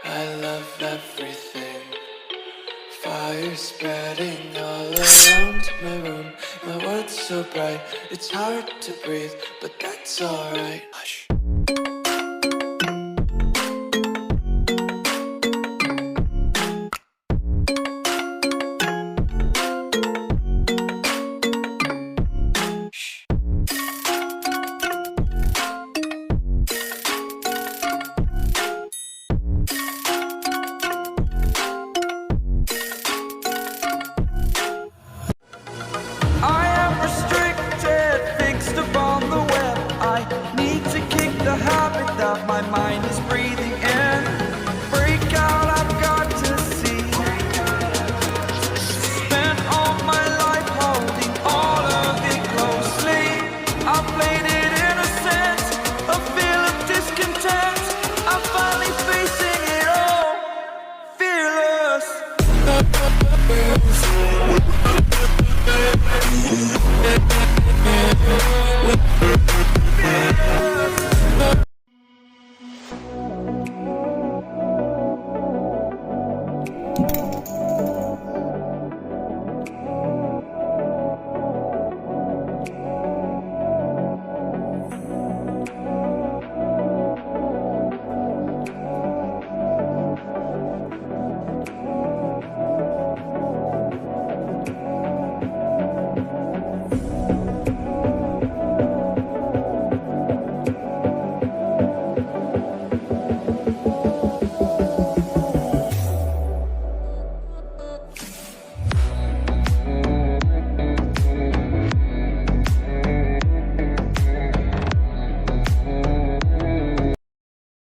I love everything. Fire spreading all around my room. My world's so bright, it's hard to breathe, but that's alright. Hush. I am restricted, fixed upon the web. I need to kick the habit that my mind is breathing in.